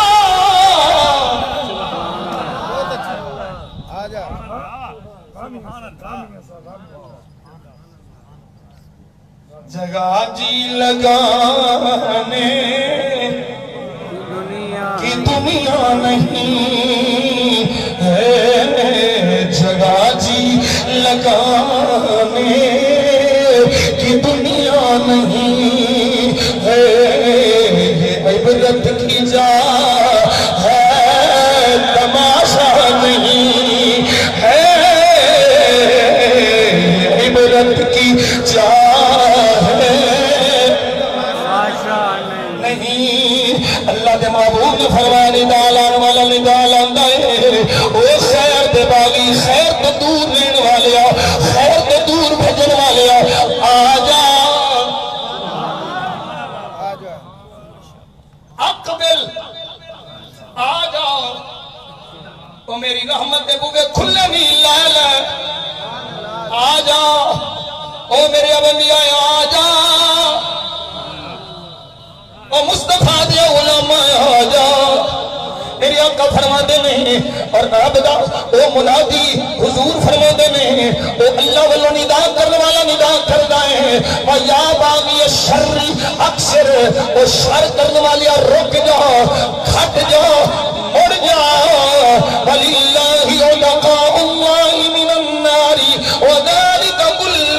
آجا جگہ جی لگانے کی دنیا نہیں ہے جگہ جی لگانے کی دنیا نہیں ہے یہ عبرت کی جا ہے تماشا نہیں ہے عبرت کی جا اللہ دے معبود نے فرمایا ندالان والا ندالان دائے او خیر دے باغی خیر دے دور رہن والیا خیر دے دور بھجن والیا آجا اقبل آجا او میری رحمت دے بوگے کھلے نہیں لیلے آجا او میری ابندیاں آجا او مصطفیٰ دیا علماء آجا میری آقا فرما دے نہیں اور عبدہ او منادی حضور فرما دے نہیں او اللہ والو ندا کرنے والا ندا کر دائیں وَيَا بَاغِيَ الشَّرِّ اکثر او شر کرنے والی رک جا کھٹ جا اڑ جا وَلِلَّهِ عُلَقَاءُ اللَّهِ مِنَ النَّارِ وَذَلِكَ كُلُّ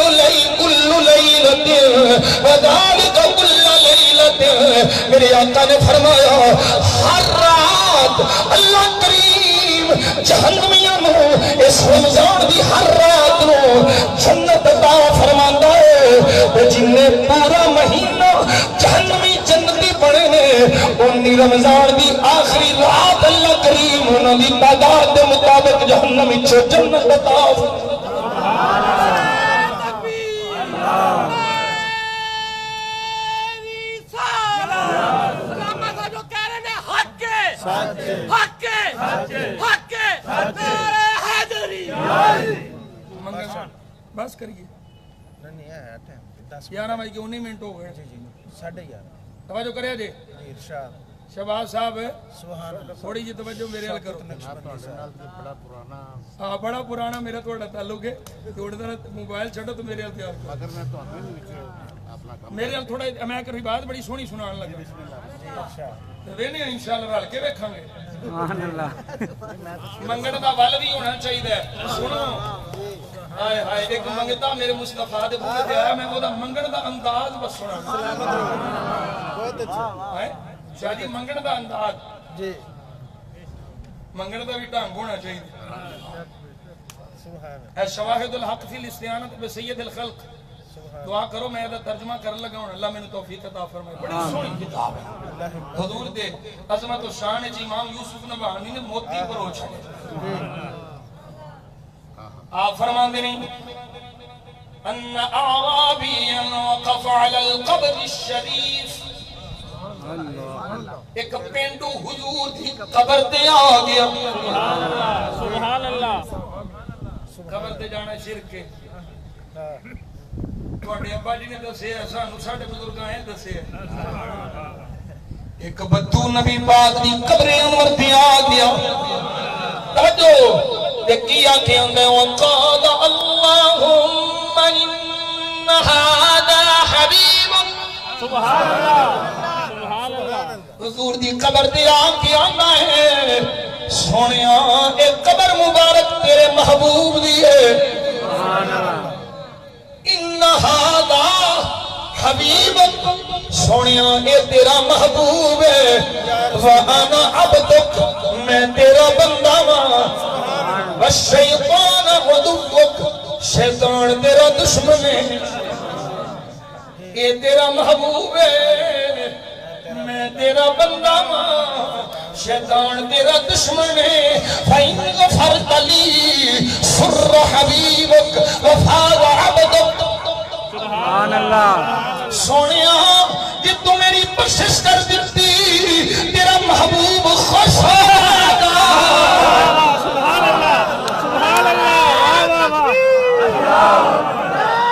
لَيْلَةٍ وَذَلِكَ كُلُّ لَيْلَةٍ میرے آقا نے فرمایا ہر رات اللہ کریم جہنمیاں نو اس رمضان دی ہر رات نو جنت عطا فرماندا ہے جن نے پورا مہینہ جہنمی جنتی پڑے نے انہی رمضان دی آخری رات اللہ کریم انہوں دی تعداد دے مطابق جہنم وچوں جنت عطا بس کریے 11 بج کے 19 منٹ ہو گئے توجہ کرے جی شہباز صاحب تھوڑی جی توجہ میرے حال کرو بڑا پرانا میرا تھوڑا تعلق ہے موبائل چھڑو تو میرے حال تیار میرے حال تھوڑا میں کری بات بڑی سونی سنان لگا وینے انشاءاللہ رل کے ویکھاں گے سبحان اللہ منگن دا ول بھی ہونا چاہیے سنو ہائے ہائے ایک منگتا میرے مصطفیٰ دے بوتے تے آیا میں وہ دا منگن دا انداز بس سنا بہت اچھا شاہ جی منگن دا انداز جی منگن دا بھی ڈھنگ ہونا چاہیے سبحان اے شواہد الحق فی الاستعانت بسید الخلق دعا کرو میں دا ترجمہ کرنے لگا ہوں اللہ میں نے توفیق عطا فرمائے بڑی سونی کتاب ہے حضور دے عظمت و شان جی امام یوسف نبہانی نے موتی پرو چھڑے آپ فرماندے نہیں ان اعرابیا وقف علی القبر الشریف ایک پینڈو حضور دی قبر تے آ گیا سبحان اللہ قبر تے جانا شرک ہے تواڈے ابا جی نے دسے سانو ساڈے بزرگاں ہیں دسے ایک بدو نبی پاک دی قبر انور تے آ گیا توجہ تے کیا کہ اندے وقال اللهم ان هذا حبيب سبحان اللہ سبحان اللہ حضور دی قبر تے آ کے آندا ہے سونیا اے قبر مبارک تیرے محبوب دی ہے سبحان اللہ ان هذا حبیب سونیا اے تیرا محبوب ہے وانا عبدک میں تیرا بندہ ہاں والشیطان عدوک شیطان تیرا دشمن ہے اے تیرا محبوب ہے میں تیرا بندہ ہاں شیطان تیرا دشمن ہے فَإِنْ غَفَرْتَ لِي سُرَّ حَبِيبُكَ وَفَاضَ عَبْدُكَ سبحان اللہ سونیا کہ تو میری بخشش کر دیتی تیرا محبوب خوش ہو گا سبحان اللہ سبحان اللہ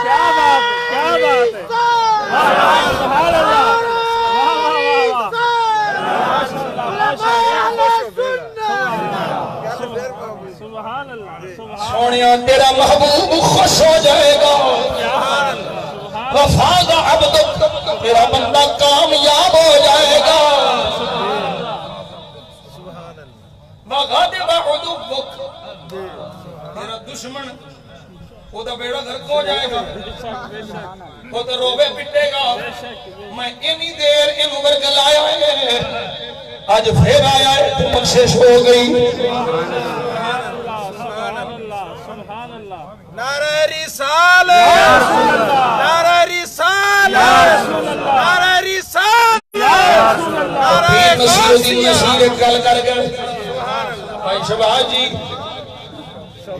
کیا بات ہے سبحان اللہ سبحان اللہ سونیا تیرا محبوب خوش ہو جائے گا وفاض عبدک تیرا بندہ کامیاب ہو جائے گا وغادب عدوک تیرا دشمن وہ تو بیڑا غرق ہو جائے گا وہ تو روبے پٹے گا میں انی دیر ان ورگل آیا ہے آج پھر آیا ہے تو بخشش ہو گئی نعرہ رسالت نعرہ رسالت نعرہ رسالت نعرہ نصیر الدین نصیر ایک گل کر گئے بھائی شباز جی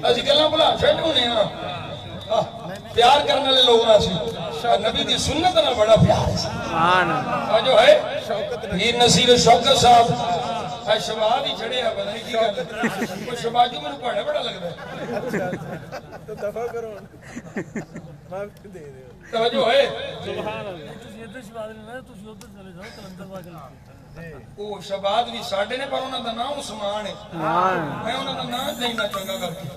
اسی گلاں بلا چھڈ ہونے ہاں پیار کرنے والے لوگ نہ سی نبی دی سنت نہ بڑا پیار ہے سبحان اللہ جو ہے یہ نصیر شوکت صاحب اے شباب ہی چھڑے ہیں پتہ نہیں کی گل کوئی شباجو میں پڑھا بڑا لگتا ہے تو دفع کرو معافی دے دے توجہ ہے سبحان اللہ وہ شباب بھی ساڈے نے پر انہاں دا نام عثمان ہے میں انہاں دا نام لینا چنگا کر کے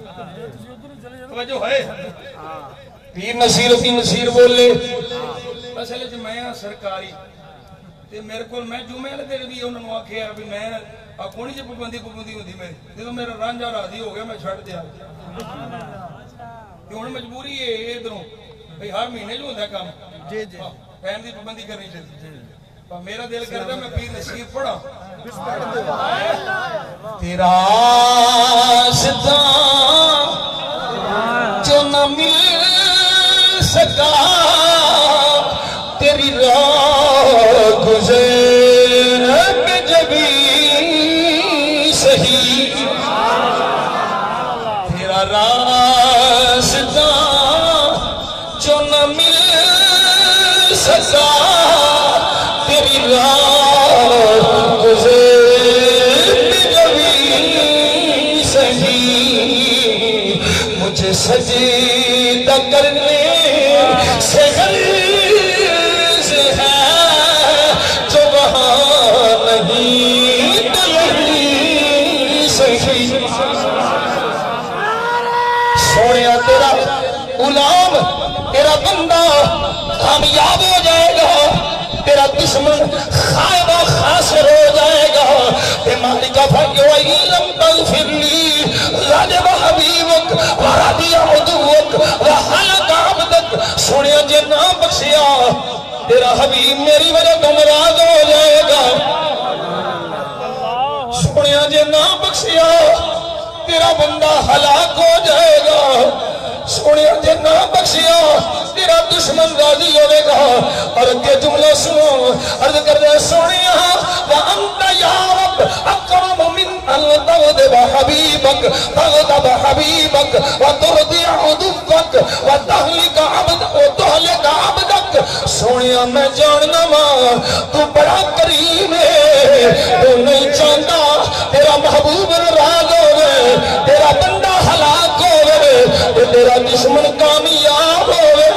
توجہ ہے پیر نصیر الدین نصیر بولے اصل وچ میں سرکاری تے میرے کول میں جمعے والے دن بھی انہاں نوں آکھیا بھی میں کونی جی پابندی ہوندی میری جدوں میرا رانجھا راضی ہو گیا میں چھڈ دیا کہ ہن مجبوری ہے ادھروں بھئی ہر مہینے جو ہوندا کام جی جی ٹائم دی پابندی کرنی چاہیے پر میرا دل کرتا میں پیر نصیر پڑھا تیرا صدا جو نہ مل سکا تیری راہ گزر کے جبھی صحیح تیرا راستہ جو نہ مل سکا تیری راہ گزر کے جبھی صحیح مجھے سجدہ کرنے سے غرض ہے جو وہاں نہیں تو یہی صحیح سونیا تیرا غلام تیرا بندہ کامیاب ہو جائے گا تیرا تیرا دشمن خائب و خاسر ہو جائے گا تے مالک فرق وَإِلَّمْ تَغْفِرْ لِي غَضِبَ حَبِيبُكَ وَرَضِيَ عَدُوُّكَ وَهَلَكَ عَبْدُكَ سنیا جے نہ بخشیا تیرا حبیب میری وجہ تو ناراض ہو جائے گا سنیا جے نہ بخشیا تیرا بندہ ہلاک ہو جائے گا سنیا جے نہ بخشیا تیرا دشمن راضی ہوئے گا اور اگے جملہ سنو عرض کر دے سنیا وَأَنْتَ يَا رَبْ أَكْرَمُ مِنْ أَنْ تَغْضِبَ حَبِيبَكَ تَغْضَبَ حَبِيبَكَ وَتُرْضِعَ عُدُوَّكَ وَتَهْلِكَ عَبْدَكَ سنیا میں جاننا ماں تو بڑا کریم ہے تو نہیں چاہتا تیرا محبوب راض ہوئے تیرا بندہ ہلاک ہوئے تیرا دشمن کامیاب ہوئے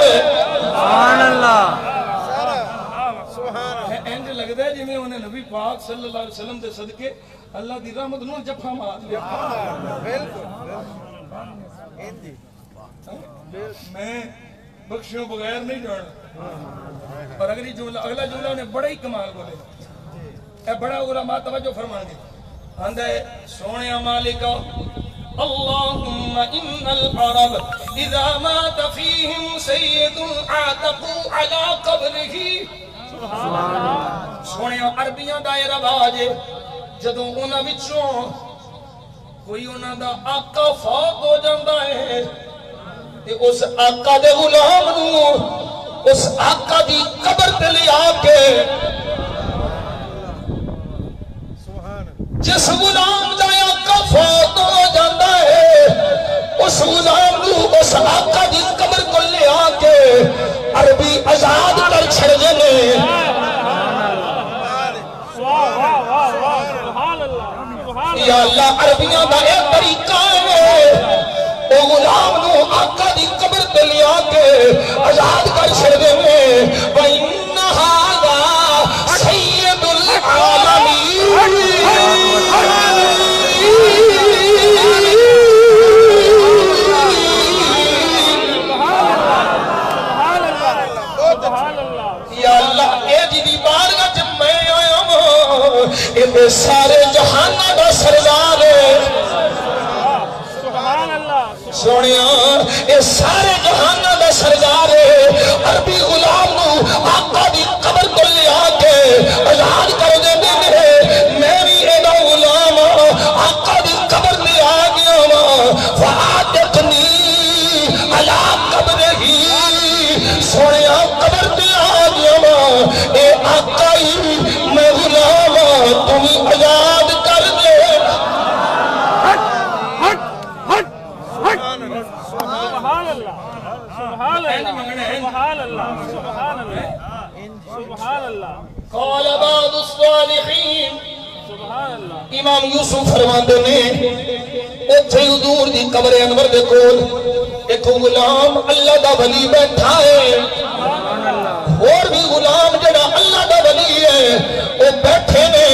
سبحان اللہ اینج لگتا ہے جی میں انہیں نبی پاک صلی اللہ علیہ وسلم دے صدقے اللہ دی رحمت نو جفا مار لیا میں بخشوں بغیر نہیں جانا اور اگلی جملہ اگلا جملہ انہیں بڑا ہی کمال بولے اے بڑا علماء توجہ فرمان گے آندہ ہے سونے مالکا اللہم ان العرب اذا مات فیہم سید عاتقو علی قبرہی سونے عربیاں دائے رواج جدوں انہاں وچوں کوئی انہاں دا آقا فوت ہو جاندہ ہے تے اس آقا دے غلام نو اس آقا دی قبر تے لے آکے جس غلام دا آقا فوت ہو جاندہ ہے اس غلام نو اس آقا دی قبر کو لے آکے عربی آزاد کر چھڑ جنے یا اللہ عربیاں دا ایک طریقہ ہے او غلام نو آقا دی قبر تے لے آکے آزاد کر چھڑ جنے وَإِنَّ هَذَا سَيِّدُ الْعَالَمِينَ یہ سارے جہانہ دا سردار ہے سونیا یہ سارے جہانہ دا سردار ہے عربی غلام نو آقا دی قبر کو لے آکے آزاد کر دے دے میں بھی اینا غلام آقا دی قبر لے آگیا فآتقنی علا قبر ہی سونیا قبر دے آگیا اے آقا ہی میں غلام تمہیں آزاد کر دے سبحان اللہ سبحان اللہ سبحان اللہ سبحان اللہ قال بعض الصالحین سبحان اللہ امام یوسف فرماندے نے اتھے حضور دی قبر انور دے کول ایک غلام اللہ دا ولی بیٹھا ہے اور بھی غلام جڑا اللہ دا ولی ہے وہ بیٹھے نے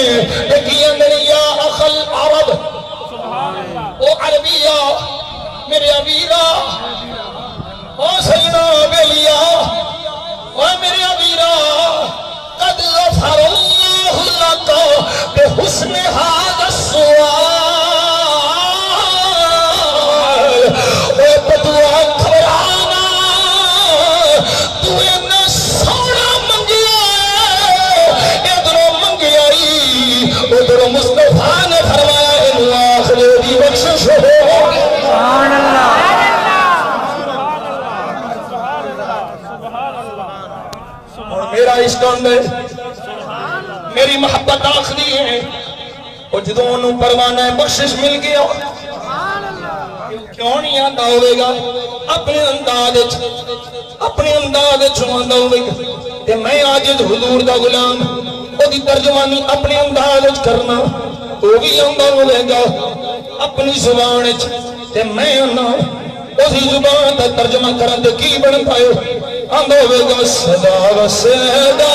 دیکھیں اندر یا اخل عرب او عربیہ میرے عبیرہ او سیدہ بیلیا او میرے عبیرہ قد غفر اللہ لکا بحسن هذا السؤال او بدعا کھرانا تو انہ سونا منگیا ادھروں منگیا ادھروں مصطفیٰ نے فرمایا انہوں آخر دی بخشش ہو سبحان اللہ اور میرا اسٹانڈ ہے میری محبت آخری ہے اور جدوں انہوں پروانا بخشش مل گیا کیوں نہیں آتا ہوئے گا اپنے انداز چھواندا ہوئے گا کہ میں عاجز حضور دا غلام او دی ترجمانی اپنے انداز کرنا وہ بھی آندا ہوئے گا اپنی زبان تے میں آنا اسی زبان دا ترجمہ کرن تے کی بن پائے آندا ہوئے گا صدا و صدا